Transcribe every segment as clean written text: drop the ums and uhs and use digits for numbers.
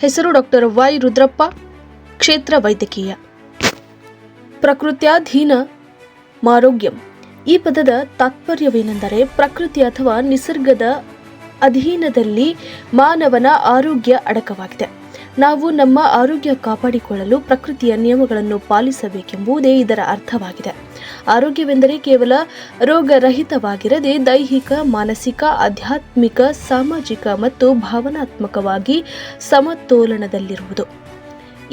ಹೆಸರು doctor Y Rudrappa. ಕ್ಷೇತ್ರ ವೈದ್ಯಕೀಯ. ಪ್ರಕೃತ್ಯಾಧೀನ ಮಾರೋಗ್ಯಂ. ಈ ಪದದ ತಾತ್ಪರ್ಯವೇನೆಂದರೆ ಪ್ರಕೃತಿ ಅಥವಾ ನಿಸರ್ಗದ ಅಧೀನದಲ್ಲಿ ಮಾನವನ ಆರೋಗ್ಯ ಅಡಕವಾಗಿದೆ. ನಾವು ನಮ್ಮ ಆರೋಗ್ಯ ಕಾಪಾಡಿಕೊಳ್ಳಲು ಪ್ರಕೃತಿಯ ನಿಯಮಗಳನ್ನು ಪಾಲಿಸಬೇಕೆಂಬುದೇ ಇದರ ಅರ್ಥವಾಗಿದೆ. ಆರೋಗ್ಯವೆಂದರೆ ಕೇವಲ ರೋಗರಹಿತವಾಗಿರದೆ ದೈಹಿಕ, ಮಾನಸಿಕ, ಆಧ್ಯಾತ್ಮಿಕ, ಸಾಮಾಜಿಕ ಮತ್ತು ಭಾವನಾತ್ಮಕವಾಗಿ ಸಮತೋಲನದಲ್ಲಿರುವುದು.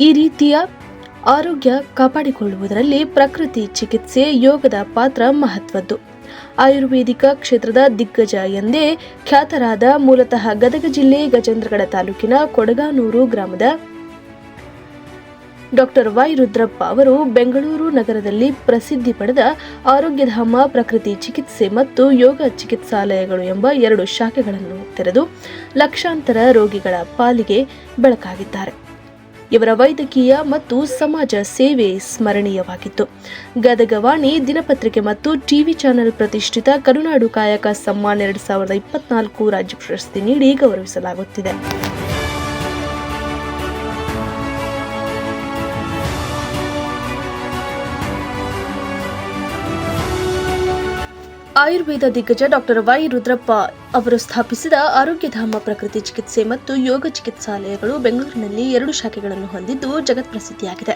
ಈ ರೀತಿಯ ಆರೋಗ್ಯ ಕಾಪಾಡಿಕೊಳ್ಳುವುದರಲ್ಲಿ ಪ್ರಕೃತಿ ಚಿಕಿತ್ಸೆ, ಯೋಗದ ಪಾತ್ರ ಮಹತ್ವದ್ದು. ಆಯುರ್ವೇದಿಕ ಕ್ಷೇತ್ರದ ದಿಗ್ಗಜ ಎಂದೇ ಖ್ಯಾತರಾದ ಮೂಲತಃ ಗದಗ ಜಿಲ್ಲೆ ಗಜೇಂದ್ರಗಡ ತಾಲೂಕಿನ ಕೊಡಗಾನೂರು ಗ್ರಾಮದ ಡಾಕ್ಟರ್ ವೈ ರುದ್ರಪ್ಪ ಅವರು ಬೆಂಗಳೂರು ನಗರದಲ್ಲಿ ಪ್ರಸಿದ್ಧಿ ಪಡೆದ ಆರೋಗ್ಯಧಾಮ ಪ್ರಕೃತಿ ಚಿಕಿತ್ಸೆ ಮತ್ತು ಯೋಗ ಚಿಕಿತ್ಸಾಲಯಗಳು ಎಂಬ 2 ಶಾಖೆಗಳನ್ನು ತೆರೆದು ಲಕ್ಷಾಂತರ ರೋಗಿಗಳ ಪಾಲಿಗೆ ಬೆಳಕಾಗಿದ್ದಾರೆ. ಇವರ ವೈದ್ಯಕೀಯ ಮತ್ತು ಸಮಾಜ ಸೇವೆ ಸ್ಮರಣೀಯವಾಗಿತ್ತು. ಗದಗವಾಣಿ ದಿನಪತ್ರಿಕೆ ಮತ್ತು ಟಿವಿ ಚಾನೆಲ್ ಪ್ರತಿಷ್ಠಿತ ಕರುನಾಡು ಕಾಯಕ ಸಮ್ಮಾನ್ 2024 ರಾಜ್ಯ ಪ್ರಶಸ್ತಿ ನೀಡಿ ಗೌರವಿಸಲಾಗುತ್ತಿದೆ. ಆಯುರ್ವೇದ ದಿಗ್ಗಜ ಡಾಕ್ಟರ್ ವೈ ರುದ್ರಪ್ಪ ಅವರು ಸ್ಥಾಪಿಸಿದ ಆರೋಗ್ಯಧಾಮ ಪ್ರಕೃತಿ ಚಿಕಿತ್ಸೆ ಮತ್ತು ಯೋಗ ಚಿಕಿತ್ಸಾಲಯಗಳು ಬೆಂಗಳೂರಿನಲ್ಲಿ 2 ಶಾಖೆಗಳನ್ನು ಹೊಂದಿದ್ದು ಜಗತ್ಪ್ರಸಿದ್ಧಿಯಾಗಿದೆ.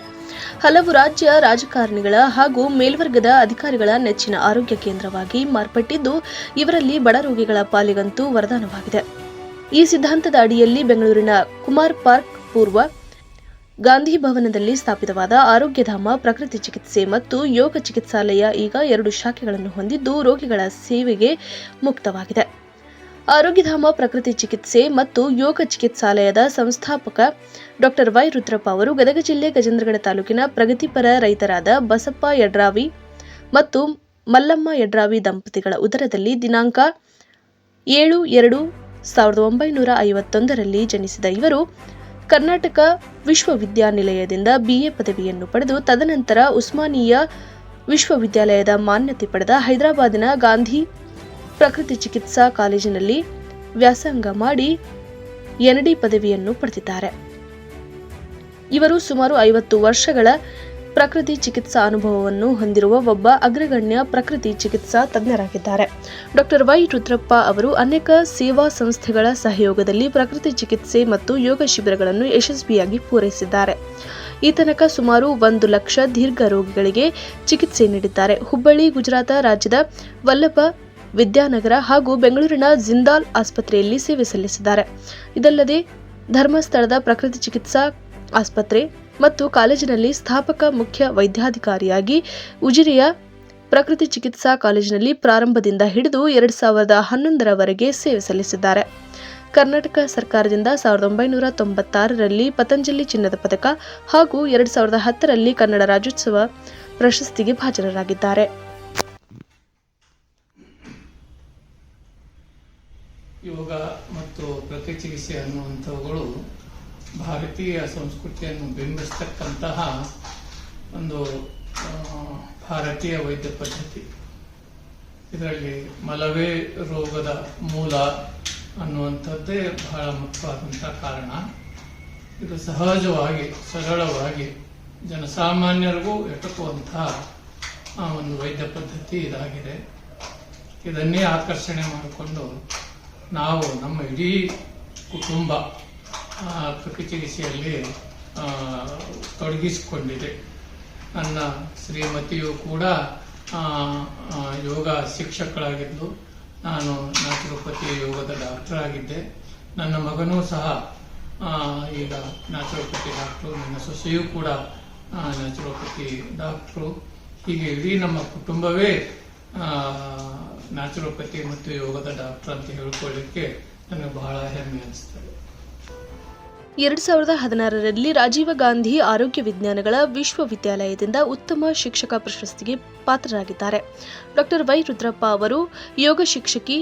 ಹಲವು ರಾಜ್ಯ ರಾಜಕಾರಣಿಗಳ ಹಾಗೂ ಮೇಲ್ವರ್ಗದ ಅಧಿಕಾರಿಗಳ ನೆಚ್ಚಿನ ಆರೋಗ್ಯ ಕೇಂದ್ರವಾಗಿ ಮಾರ್ಪಟ್ಟಿದ್ದು ಇವರಲ್ಲಿ ಬಡ ರೋಗಿಗಳ ಪಾಲಿಗಂತೂ ವರದಾನವಾಗಿದೆ. ಈ ಸಿದ್ಧಾಂತದ ಅಡಿಯಲ್ಲಿ ಬೆಂಗಳೂರಿನ ಕುಮಾರ್ ಪಾರ್ಕ್ ಪೂರ್ವ ಗಾಂಧಿ ಭವನದಲ್ಲಿ ಸ್ಥಾಪಿತವಾದ ಆರೋಗ್ಯಧಾಮ ಪ್ರಕೃತಿ ಚಿಕಿತ್ಸೆ ಮತ್ತು ಯೋಗ ಚಿಕಿತ್ಸಾಲಯ ಈಗ 2 ಶಾಖೆಗಳನ್ನು ಹೊಂದಿದ್ದು ರೋಗಿಗಳ ಸೇವೆಗೆ ಮುಕ್ತವಾಗಿದೆ. ಆರೋಗ್ಯಧಾಮ ಪ್ರಕೃತಿ ಚಿಕಿತ್ಸೆ ಮತ್ತು ಯೋಗ ಚಿಕಿತ್ಸಾಲಯದ ಸಂಸ್ಥಾಪಕ ಡಾಕ್ಟರ್ ವೈ ರುದ್ರಪ್ಪ ಅವರು ಗದಗ ಜಿಲ್ಲೆ ಗಜೇಂದ್ರಗಡ ತಾಲೂಕಿನ ಪ್ರಗತಿಪರ ರೈತರಾದ ಬಸಪ್ಪ ಯಡ್ರಾವಿ ಮತ್ತು ಮಲ್ಲಮ್ಮ ಯಡ್ರಾವಿ ದಂಪತಿಗಳ ಉದರದಲ್ಲಿ ದಿನಾಂಕ 7/2/1951 ಜನಿಸಿದ ಇವರು ಕರ್ನಾಟಕ ವಿಶ್ವವಿದ್ಯಾನಿಲಯದಿಂದ BA ಪದವಿಯನ್ನು ಪಡೆದು ತದನಂತರ ಉಸ್ಮಾನಿಯಾ ವಿಶ್ವವಿದ್ಯಾಲಯದ ಮಾನ್ಯತೆ ಪಡೆದ ಹೈದರಾಬಾದಿನ ಗಾಂಧಿ ಪ್ರಕೃತಿ ಚಿಕಿತ್ಸಾ ಕಾಲೇಜಿನಲ್ಲಿ ವ್ಯಾಸಂಗ ಮಾಡಿ ND ಪದವಿಯನ್ನು ಪಡೆದಿದ್ದಾರೆ. ಇವರು ಸುಮಾರು 50 ವರ್ಷಗಳ ಪ್ರಕೃತಿ ಚಿಕಿತ್ಸಾ ಅನುಭವವನ್ನು ಹೊಂದಿರುವ ಒಬ್ಬ ಅಗ್ರಗಣ್ಯ ಪ್ರಕೃತಿ ಚಿಕಿತ್ಸಾ ತಜ್ಞರಾಗಿದ್ದಾರೆ. ಡಾಕ್ಟರ್ ವೈ ರುದ್ರಪ್ಪ ಅವರು ಅನೇಕ ಸೇವಾ ಸಂಸ್ಥೆಗಳ ಸಹಯೋಗದಲ್ಲಿ ಪ್ರಕೃತಿ ಚಿಕಿತ್ಸೆ ಮತ್ತು ಯೋಗ ಶಿಬಿರಗಳನ್ನು ಯಶಸ್ವಿಯಾಗಿ ಪೂರೈಸಿದ್ದಾರೆ. ಈ ತನಕ ಸುಮಾರು 1 ಲಕ್ಷ ದೀರ್ಘ ರೋಗಿಗಳಿಗೆ ಚಿಕಿತ್ಸೆ ನೀಡಿದ್ದಾರೆ. ಹುಬ್ಬಳ್ಳಿ, ಗುಜರಾತ ರಾಜ್ಯದ ವಲ್ಲಭ ವಿದ್ಯಾನಗರ ಹಾಗೂ ಬೆಂಗಳೂರಿನ ಜಿಂದಾಲ್ ಆಸ್ಪತ್ರೆಯಲ್ಲಿ ಸೇವೆ ಸಲ್ಲಿಸಿದ್ದಾರೆ. ಇದಲ್ಲದೆ ಧರ್ಮಸ್ಥಳದ ಪ್ರಕೃತಿ ಚಿಕಿತ್ಸಾ ಆಸ್ಪತ್ರೆ ಮತ್ತು ಕಾಲೇಜಿನಲ್ಲಿ ಸ್ಥಾಪಕ ಮುಖ್ಯ ವೈದ್ಯಾಧಿಕಾರಿಯಾಗಿ, ಉಜಿರೆಯ ಪ್ರಕೃತಿ ಚಿಕಿತ್ಸಾ ಕಾಲೇಜಿನಲ್ಲಿ ಪ್ರಾರಂಭದಿಂದ ಹಿಡಿದು 2011ರವರೆಗೆ ಸೇವೆ ಸಲ್ಲಿಸಿದ್ದಾರೆ. ಕರ್ನಾಟಕ ಸರ್ಕಾರದಿಂದ 1996ರಲ್ಲಿ ಪತಂಜಲಿ ಚಿನ್ನದ ಪದಕ ಹಾಗೂ 2010ರಲ್ಲಿ ಕನ್ನಡ ರಾಜ್ಯೋತ್ಸವ ಪ್ರಶಸ್ತಿಗೆ ಭಾಜನರಾಗಿದ್ದಾರೆ. ಯೋಗ ಮತ್ತು ಪ್ರಕೃತಿ ಚಿಕಿತ್ಸೆ ಅನ್ನುವಂಥವುಗಳು ಭಾರತೀಯ ಸಂಸ್ಕೃತಿಯನ್ನು ಬಿಂಬಿಸ್ತಕ್ಕಂತಹ ಒಂದು ಭಾರತೀಯ ವೈದ್ಯ ಪದ್ಧತಿ. ಇದರಲ್ಲಿ ಮಲವೇ ರೋಗದ ಮೂಲ ಅನ್ನುವಂಥದ್ದೇ ಬಹಳ ಮುಖ್ಯವಾದಂತಹ ಕಾರಣ. ಇದು ಸಹಜವಾಗಿ, ಸರಳವಾಗಿ ಜನಸಾಮಾನ್ಯರಿಗೂ ಎಟಕುವಂತಹ ಒಂದು ವೈದ್ಯ ಪದ್ಧತಿ ಇದಾಗಿದೆ. ಇದನ್ನೇ ಆಕರ್ಷಣೆ ಮಾಡಿಕೊಂಡು ನಾವು ನಮ್ಮ ಇಡೀ ಕುಟುಂಬ ಪ್ರಕೃತಿ ಚಿಕಿತ್ಸೆಯಲ್ಲಿ ತೊಡಗಿಸಿಕೊಂಡಿದೆ. ನನ್ನ ಶ್ರೀಮತಿಯು ಕೂಡ ಯೋಗ ಶಿಕ್ಷಕಳಾಗಿದ್ದು, ನಾನು ನ್ಯಾಚುರೋಪತಿ ಯೋಗದ ಡಾಕ್ಟರ್ ಆಗಿದ್ದೆ. ನನ್ನ ಮಗನೂ ಸಹ ಈಗ ನ್ಯಾಚುರೋಪತಿ ಡಾಕ್ಟ್ರು, ನನ್ನ ಸೊಸೆಯೂ ಕೂಡ ನ್ಯಾಚುರೋಪತಿ ಡಾಕ್ಟ್ರು. ಹೀಗೆ ಇಡೀ ನಮ್ಮ ಕುಟುಂಬವೇ ನ್ಯಾಚುರೋಪತಿ ಮತ್ತು ಯೋಗದ ಡಾಕ್ಟರ್ ಅಂತ ಹೇಳ್ಕೊಳ್ಳಿಕ್ಕೆ ನನಗೆ ಬಹಳ ಹೆಮ್ಮೆ ಅನಿಸ್ತದೆ. 2016ರಲ್ಲಿ ರಾಜೀವ ಗಾಂಧಿ ಆರೋಗ್ಯ ವಿಜ್ಞಾನಗಳ ವಿಶ್ವವಿದ್ಯಾಲಯದಿಂದ ಉತ್ತಮ ಶಿಕ್ಷಕ ಪ್ರಶಸ್ತಿಗೆ ಪಾತ್ರರಾಗಿದ್ದಾರೆ. ಡಾಕ್ಟರ್ ವೈ ರುದ್ರಪ್ಪ ಅವರು ಯೋಗ ಶಿಕ್ಷಕಿ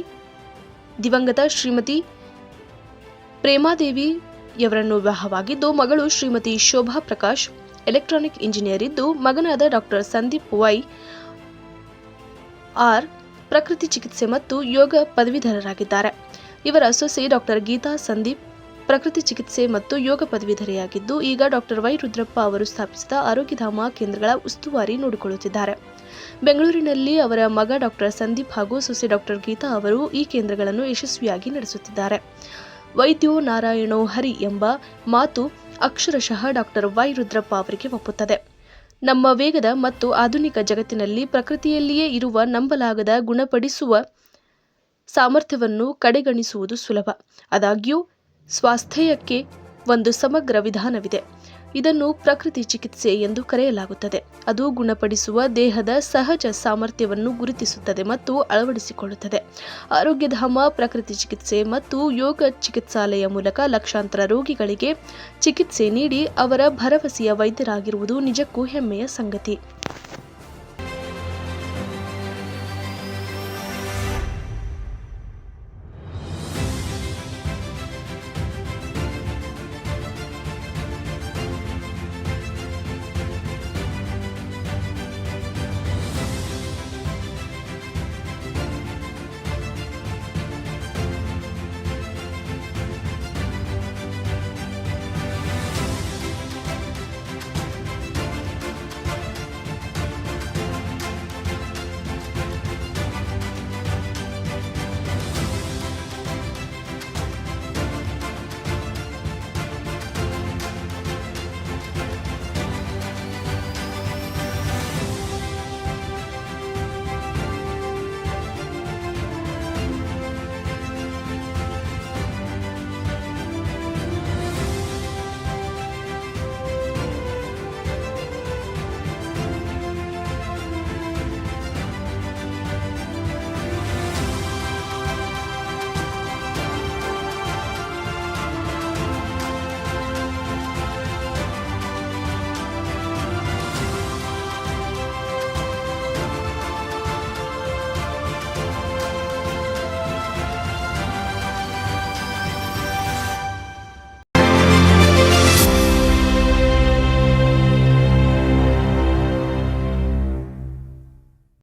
ದಿವಂಗತ ಶ್ರೀಮತಿ ಪ್ರೇಮಾದೇವಿಯವರನ್ನು ವಿವಾಹವಾಗಿದ್ದು, ಮಗಳು ಶ್ರೀಮತಿ ಶೋಭಾ ಪ್ರಕಾಶ್ ಎಲೆಕ್ಟ್ರಾನಿಕ್ ಇಂಜಿನಿಯರ್ ಇದ್ದು, ಮಗನಾದ ಡಾಕ್ಟರ್ ಸಂದೀಪ್ ವೈ ಆರ್ ಪ್ರಕೃತಿ ಚಿಕಿತ್ಸೆ ಮತ್ತು ಯೋಗ ಪದವೀಧರರಾಗಿದ್ದಾರೆ. ಇವರ ಸೊಸೆ ಡಾಕ್ಟರ್ ಗೀತಾ ಸಂದೀಪ್ ಪ್ರಕೃತಿ ಚಿಕಿತ್ಸೆ ಮತ್ತು ಯೋಗ ಪದವೀಧರೆಯಾಗಿದ್ದು ಈಗ ಡಾಕ್ಟರ್ ವೈ ರುದ್ರಪ್ಪ ಅವರು ಸ್ಥಾಪಿಸಿದ ಆರೋಗ್ಯಧಾಮ ಕೇಂದ್ರಗಳ ಉಸ್ತುವಾರಿ ನೋಡಿಕೊಳ್ಳುತ್ತಿದ್ದಾರೆ. ಬೆಂಗಳೂರಿನಲ್ಲಿ ಅವರ ಮಗ ಡಾಕ್ಟರ್ ಸಂದೀಪ್ ಹಾಗೂ ಸೊಸೆ ಡಾಕ್ಟರ್ ಗೀತಾ ಅವರು ಈ ಕೇಂದ್ರಗಳನ್ನು ಯಶಸ್ವಿಯಾಗಿ ನಡೆಸುತ್ತಿದ್ದಾರೆ. ವೈದ್ಯೋ ನಾರಾಯಣೋ ಹರಿ ಎಂಬ ಮಾತು ಅಕ್ಷರಶಃ ಡಾಕ್ಟರ್ ವೈ ರುದ್ರಪ್ಪ ಅವರಿಗೆ ಒಪ್ಪುತ್ತದೆ. ನಮ್ಮ ವೇಗದ ಮತ್ತು ಆಧುನಿಕ ಜಗತ್ತಿನಲ್ಲಿ ಪ್ರಕೃತಿಯಲ್ಲಿಯೇ ಇರುವ ನಂಬಲಾಗದ ಗುಣಪಡಿಸುವ ಸಾಮರ್ಥ್ಯವನ್ನು ಕಡೆಗಣಿಸುವುದು ಸುಲಭ. ಆದಾಗ್ಯೂ ಸ್ವಾಸ್ಥ್ಯಕ್ಕೆ ಒಂದು ಸಮಗ್ರ ವಿಧಾನವಿದೆ. ಇದನ್ನು ಪ್ರಕೃತಿ ಚಿಕಿತ್ಸೆ ಎಂದು ಕರೆಯಲಾಗುತ್ತದೆ. ಅದು ಗುಣಪಡಿಸುವ ದೇಹದ ಸಹಜ ಸಾಮರ್ಥ್ಯವನ್ನು ಗುರುತಿಸುತ್ತದೆ ಮತ್ತು ಅಳವಡಿಸಿಕೊಳ್ಳುತ್ತದೆ. ಆರೋಗ್ಯಧಾಮ ಪ್ರಕೃತಿ ಚಿಕಿತ್ಸೆ ಮತ್ತು ಯೋಗ ಚಿಕಿತ್ಸಾಲಯ ಮೂಲಕ ಲಕ್ಷಾಂತರ ರೋಗಿಗಳಿಗೆ ಚಿಕಿತ್ಸೆ ನೀಡಿ ಅವರ ಭರವಸೆಯ ವೈದ್ಯರಾಗಿರುವುದು ನಿಜಕ್ಕೂ ಹೆಮ್ಮೆಯ ಸಂಗತಿ.